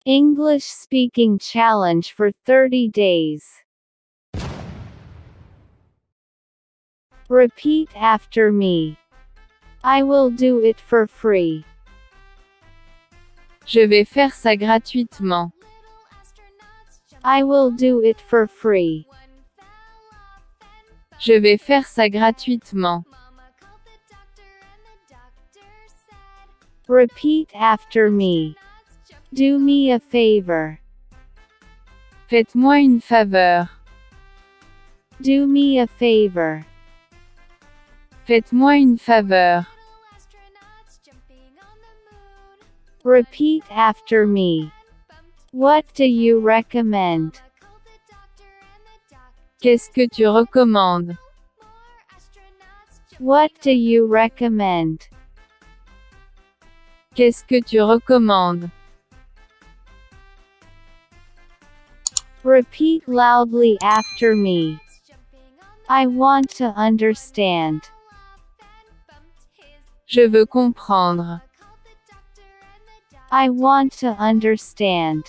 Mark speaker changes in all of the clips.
Speaker 1: English speaking challenge for 30 days. Repeat after me. I will do it for free.
Speaker 2: Je vais faire ça gratuitement.
Speaker 1: I will do it for free.
Speaker 2: Je vais faire ça gratuitement.
Speaker 1: Repeat after me. Do me a favor.
Speaker 2: Faites-moi une faveur.
Speaker 1: Do me a favor.
Speaker 2: Faites-moi une faveur.
Speaker 1: Repeat after me. What do you recommend?
Speaker 2: Qu'est-ce que tu recommandes?
Speaker 1: What do you recommend?
Speaker 2: Qu'est-ce que tu recommandes?
Speaker 1: Repeat loudly after me. I want to understand.
Speaker 2: Je veux comprendre.
Speaker 1: I want to understand.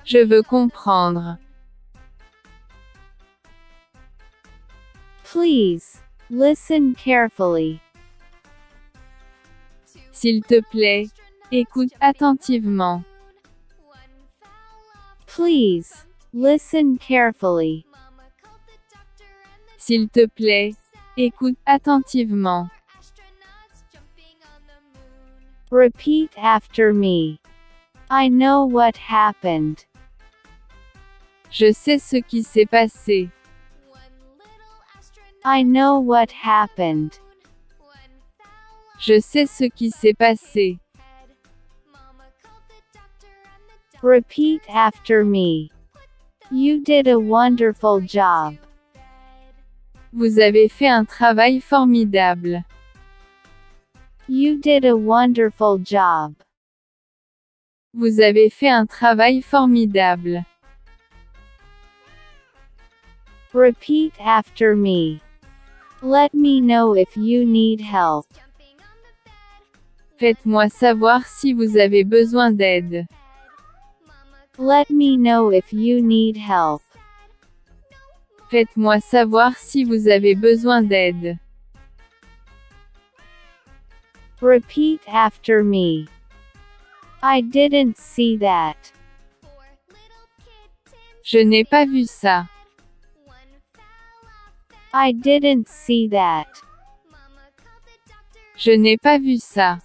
Speaker 2: Je veux comprendre.
Speaker 1: Please, listen carefully.
Speaker 2: S'il te plaît, écoute attentivement.
Speaker 1: Please, listen carefully.
Speaker 2: S'il te plaît, écoute attentivement.
Speaker 1: Repeat after me. I know what happened.
Speaker 2: Je sais ce qui s'est passé.
Speaker 1: I know what happened.
Speaker 2: Je sais ce qui s'est passé.
Speaker 1: Repeat after me. You did a wonderful job.
Speaker 2: Vous avez fait un travail formidable.
Speaker 1: You did a wonderful job.
Speaker 2: Vous avez fait un travail formidable.
Speaker 1: Repeat after me. Let me know if you need help.
Speaker 2: Faites-moi savoir si vous avez besoin d'aide.
Speaker 1: Let me know if you need help.
Speaker 2: Faites-moi savoir si vous avez besoin d'aide.
Speaker 1: Repeat after me. I didn't see that.
Speaker 2: Je n'ai pas vu ça.
Speaker 1: I didn't see that.
Speaker 2: Je n'ai pas vu ça.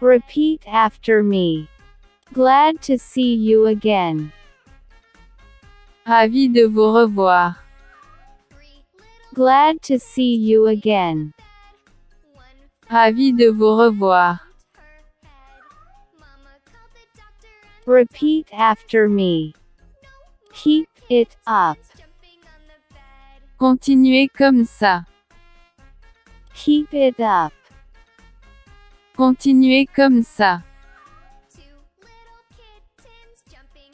Speaker 1: Repeat after me. Glad to see you again.
Speaker 2: Ravi de vous revoir.
Speaker 1: Glad to see you again.
Speaker 2: Ravi de vous revoir.
Speaker 1: Repeat after me. Keep it up.
Speaker 2: Continuez comme ça.
Speaker 1: Keep it up.
Speaker 2: Continuez comme ça.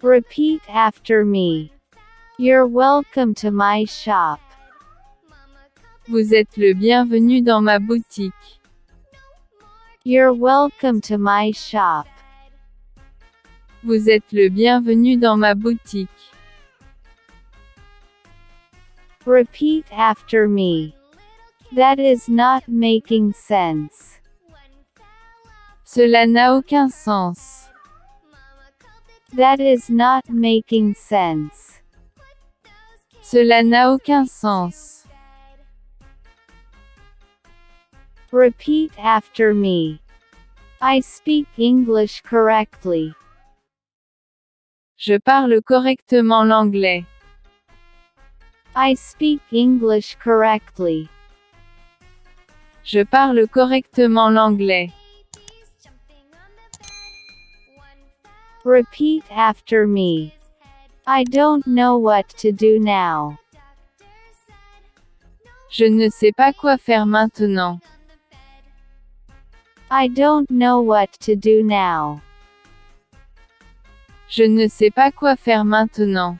Speaker 1: Repeat after me. You're welcome to my shop.
Speaker 2: Vous êtes le bienvenu dans ma boutique.
Speaker 1: You're welcome to my shop.
Speaker 2: Vous êtes le bienvenu dans ma boutique.
Speaker 1: Repeat after me. That is not making sense.
Speaker 2: Cela n'a aucun sens.
Speaker 1: That is not making sense.
Speaker 2: Cela n'a aucun sens.
Speaker 1: Repeat after me. I speak English correctly.
Speaker 2: Je parle correctement l'anglais.
Speaker 1: I speak English correctly.
Speaker 2: Je parle correctement l'anglais.
Speaker 1: Repeat after me. I don't know what to do now.
Speaker 2: Je ne sais pas quoi faire maintenant.
Speaker 1: I don't know what to do now.
Speaker 2: Je ne sais pas quoi faire maintenant.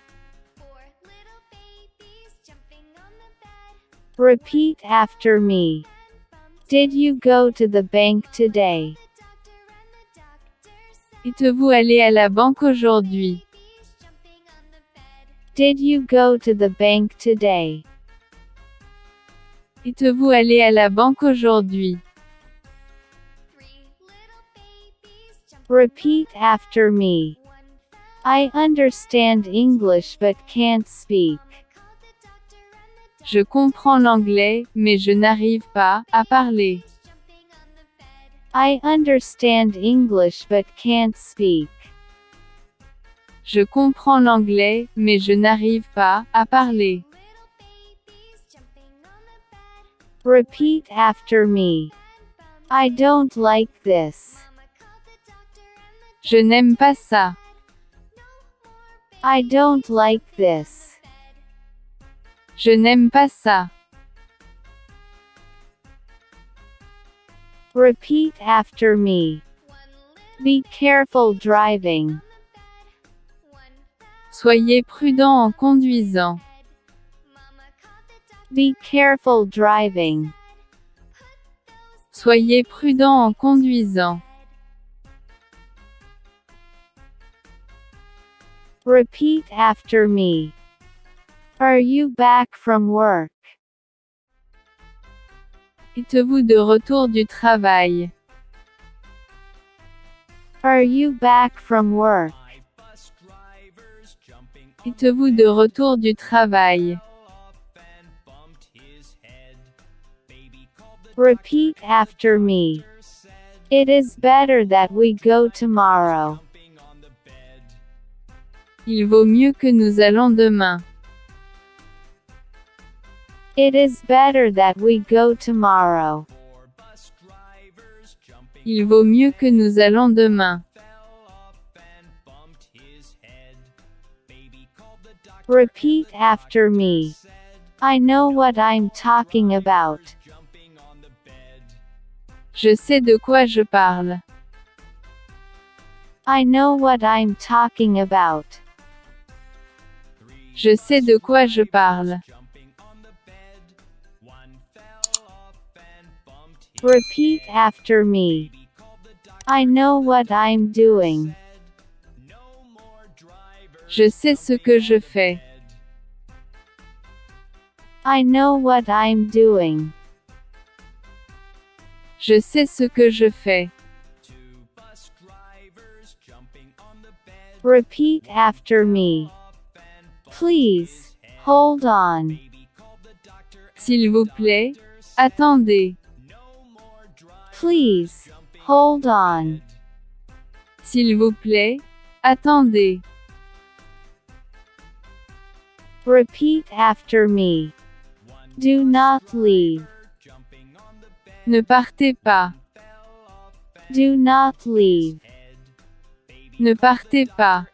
Speaker 1: Repeat after me. Did you go to the bank today?
Speaker 2: Êtes-vous allé à la banque aujourd'hui?
Speaker 1: Did you go to the bank today?
Speaker 2: Êtes-vous allé à la banque aujourd'hui?
Speaker 1: Repeat after me. I understand English but can't speak.
Speaker 2: Je comprends l'anglais, mais je n'arrive pas à parler.
Speaker 1: I understand English but can't speak.
Speaker 2: Je comprends l'anglais, mais je n'arrive pas à parler.
Speaker 1: Repeat after me. I don't like this.
Speaker 2: Je n'aime pas ça.
Speaker 1: I don't like this.
Speaker 2: Je n'aime pas ça.
Speaker 1: Repeat after me. Be careful driving.
Speaker 2: Soyez prudent en conduisant.
Speaker 1: Be careful driving.
Speaker 2: Soyez prudent en conduisant.
Speaker 1: Repeat after me. Are you back from work?
Speaker 2: Êtes-vous de retour du travail?
Speaker 1: Are you back from work?
Speaker 2: Êtes-vous de retour du travail?
Speaker 1: Repeat after me. It is better that we go tomorrow.
Speaker 2: Il vaut mieux que nous allons demain.
Speaker 1: It is better that we go tomorrow.
Speaker 2: Il vaut mieux que nous allons demain.
Speaker 1: Repeat after me. I know what I'm talking about.
Speaker 2: Je sais de quoi je parle.
Speaker 1: I know what I'm talking about.
Speaker 2: Je sais de quoi je parle.
Speaker 1: Repeat after me. I know what I'm doing.
Speaker 2: Je sais ce que je fais.
Speaker 1: I know what I'm doing.
Speaker 2: Je sais ce que je fais.
Speaker 1: Repeat after me. Please, hold on.
Speaker 2: S'il vous plaît, attendez.
Speaker 1: Please, hold on.
Speaker 2: S'il vous plaît, attendez.
Speaker 1: Repeat after me. Do not leave.
Speaker 2: Ne partez pas.
Speaker 1: Do not leave.
Speaker 2: Ne partez pas.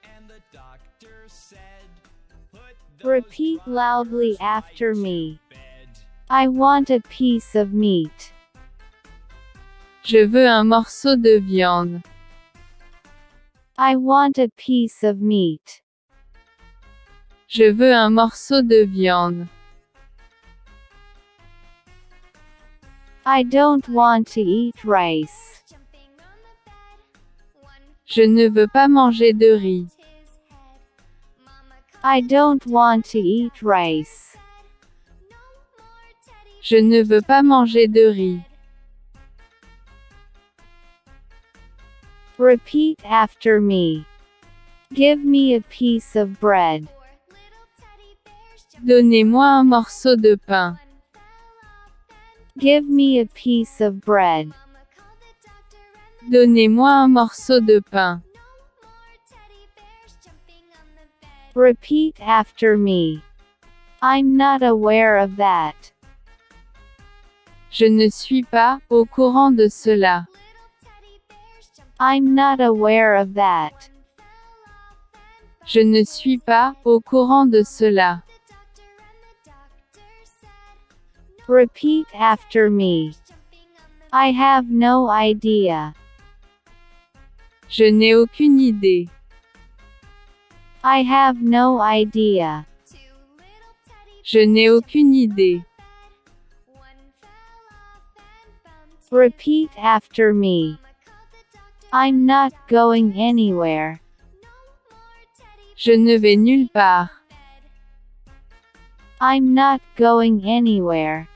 Speaker 1: Repeat loudly after me. I want a piece of meat.
Speaker 2: Je veux un morceau de viande.
Speaker 1: I want a piece of meat.
Speaker 2: Je veux un morceau de viande.
Speaker 1: I don't want to eat rice.
Speaker 2: Je ne veux pas manger de riz.
Speaker 1: I don't want to eat rice.
Speaker 2: Je ne veux pas manger de riz.
Speaker 1: Repeat after me. Give me a piece of bread.
Speaker 2: Donnez-moi un morceau de pain.
Speaker 1: Give me a piece of bread.
Speaker 2: Donnez-moi un morceau de pain.
Speaker 1: Repeat after me. I'm not aware of that.
Speaker 2: Je ne suis pas au courant de cela.
Speaker 1: I'm not aware of that.
Speaker 2: Je ne suis pas au courant de cela.
Speaker 1: Repeat after me. I have no idea.
Speaker 2: Je n'ai aucune idée.
Speaker 1: I have no idea.
Speaker 2: Je n'ai aucune idée.
Speaker 1: Repeat after me. I'm not going anywhere.
Speaker 2: Je ne vais nulle part.
Speaker 1: I'm not going anywhere.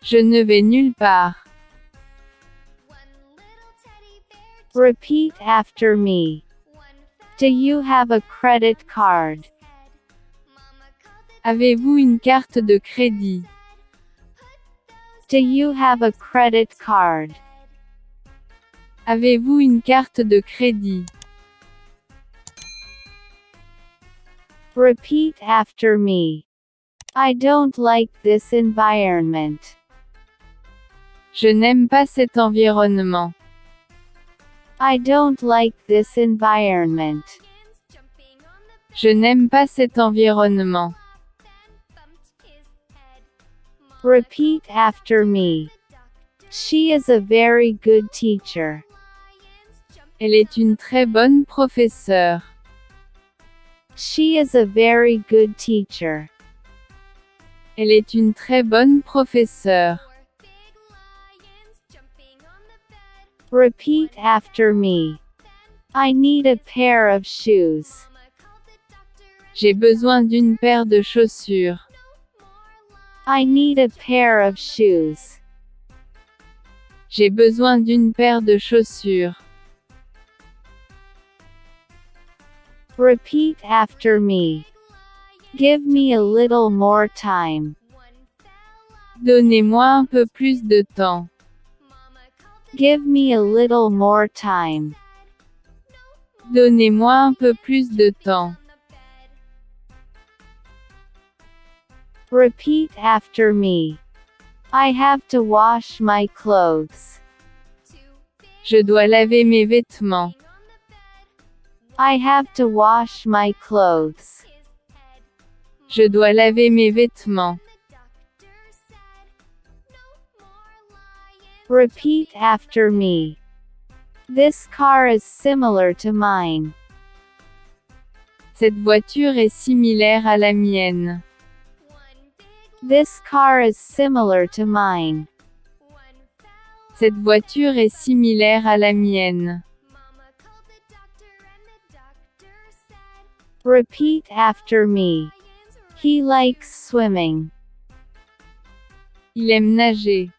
Speaker 2: Je ne vais nulle part.
Speaker 1: Repeat after me. Do you have a credit card?
Speaker 2: Avez-vous une carte de crédit?
Speaker 1: Do you have a credit card?
Speaker 2: Avez-vous une carte de crédit?
Speaker 1: Repeat after me. I don't like this environment.
Speaker 2: Je n'aime pas cet environnement.
Speaker 1: I don't like this environment.
Speaker 2: Je n'aime pas cet environnement.
Speaker 1: Repeat after me. She is a very good teacher.
Speaker 2: Elle est une très bonne professeure.
Speaker 1: She is a very good teacher.
Speaker 2: Elle est une très bonne professeure.
Speaker 1: Repeat after me. I need a pair of shoes.
Speaker 2: J'ai besoin d'une paire de chaussures.
Speaker 1: I need a pair of shoes.
Speaker 2: J'ai besoin d'une paire de chaussures.
Speaker 1: Repeat after me. Give me a little more time.
Speaker 2: Donnez-moi un peu plus de temps.
Speaker 1: Give me a little more time.
Speaker 2: Donnez-moi un peu plus de temps.
Speaker 1: Repeat after me. I have to wash my clothes.
Speaker 2: Je dois laver mes vêtements.
Speaker 1: I have to wash my clothes.
Speaker 2: Je dois laver mes vêtements.
Speaker 1: Repeat after me. This car is similar to mine.
Speaker 2: Cette voiture est similaire à la mienne.
Speaker 1: This car is similar to mine.
Speaker 2: Cette voiture est similaire à la mienne.
Speaker 1: Repeat after me. He likes swimming.
Speaker 2: Il aime nager.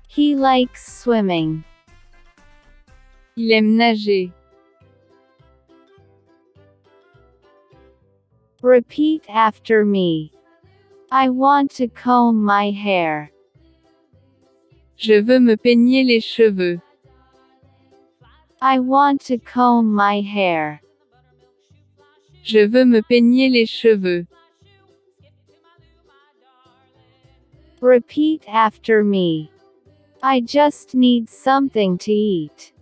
Speaker 1: He likes swimming.
Speaker 2: Il aime nager.
Speaker 1: Repeat after me. I want to comb my hair.
Speaker 2: Je veux me peigner les cheveux.
Speaker 1: I want to comb my hair.
Speaker 2: Je veux me peigner les cheveux.
Speaker 1: Repeat after me. I just need something to eat.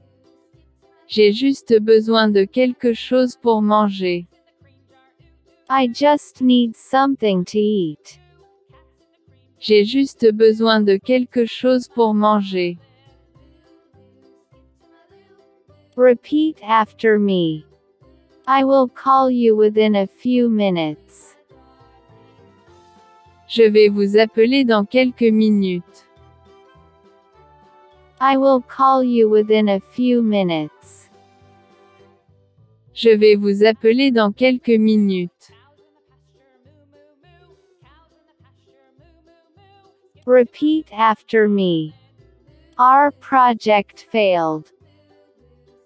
Speaker 2: J'ai juste besoin de quelque chose pour manger.
Speaker 1: I just need something to eat.
Speaker 2: J'ai juste besoin de quelque chose pour manger.
Speaker 1: Repeat after me. I will call you within a few minutes.
Speaker 2: Je vais vous appeler dans quelques minutes.
Speaker 1: I will call you within a few minutes.
Speaker 2: Je vais vous appeler dans quelques minutes.
Speaker 1: Repeat after me. Our project failed.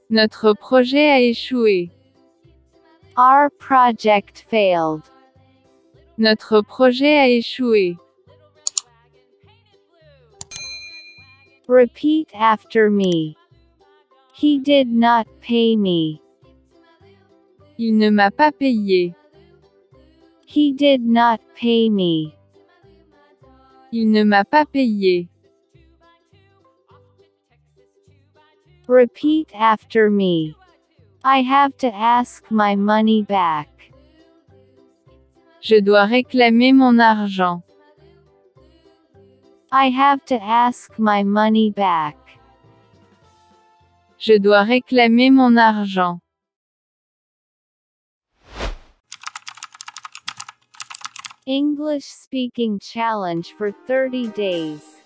Speaker 2: Notre projet a échoué.
Speaker 1: Our project failed.
Speaker 2: Notre projet a échoué.
Speaker 1: Repeat after me. He did not pay me.
Speaker 2: Il ne m'a pas payé.
Speaker 1: He did not pay me.
Speaker 2: Il ne m'a pas payé.
Speaker 1: Repeat after me. I have to ask my money back.
Speaker 2: Je dois réclamer mon argent.
Speaker 1: I have to ask my money back.
Speaker 2: Je dois réclamer mon argent.
Speaker 1: English speaking challenge for 30 days.